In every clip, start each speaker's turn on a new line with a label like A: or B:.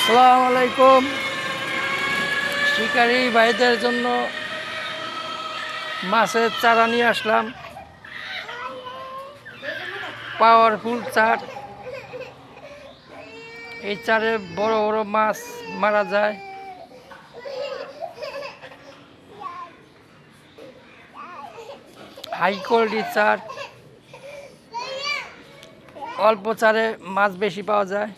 A: আসসালামু আলাইকুম। শিকারী ভাইদের জন্য মাছের চারা নিয়ে আসলাম। পাওয়ারফুল চার, এই চারে বড় বড় মাছ মারা যায়। হাই কোয়ালিটির চার, অল্প চারে মাছ বেশি পাওয়া যায়।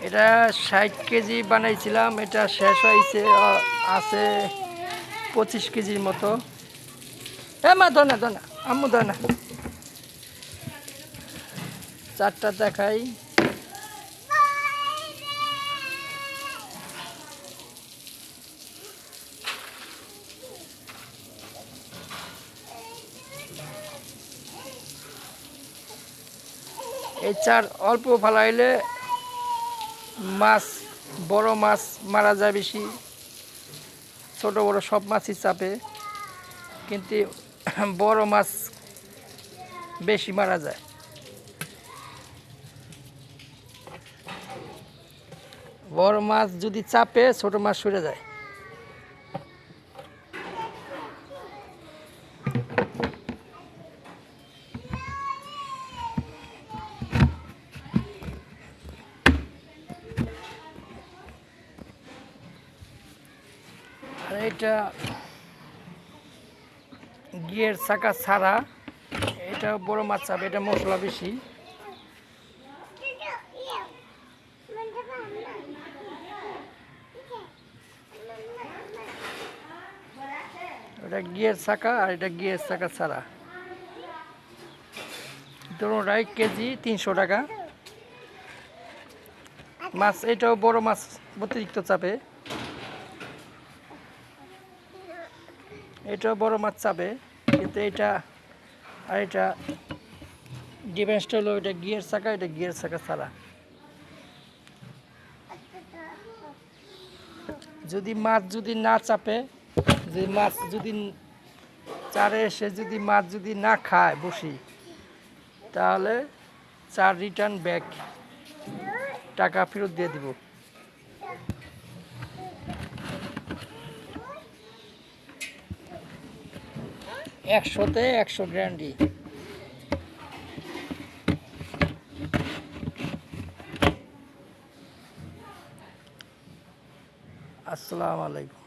A: এটা 60 কেজি বানাইছিলাম, এটা শেষ হয়েছে, আছে 25 কেজির মতো। মা ধর না আম্মু ধর না। চারটা দেখাই। এই চার অল্প ফালাইলে মাছ, বড় মাছ মারা যায় বেশি, ছোট বড় সব মাছই চাপে, কিন্তু বড় মাছ বেশি মারা যায়। বড় মাছ যদি চাপে ছোট মাছ সরে যায়। আর এটা গিয়ের চাকা ছাড়া, এটা বড় মাছ চাপে, এটা মশলা বেশি। এটা গিয়ের চাকা আর এটা গিয়ের চাকা ছাড়া, দুটোটাই কেজি 300 টাকা। মাছ এটাও বড় মাছ অতিরিক্ত চাপে, এটাও বড় মাছ চাপে, কিন্তু এটা আর এটা ডিফারেন্সটা হলো এটা গিয়ার চাকা, এটা গিয়ার চাকা ছাড়া। যদি মাছ যদি না চাপে, যে মাছ যদি চারে এসে যদি মাছ যদি না খায় বসি, তাহলে চার রিটার্ন ব্যাক, টাকা ফেরত দিয়ে দিব। একশোতে 100 গ্যারান্টি। আসসালামু আলাইকুম।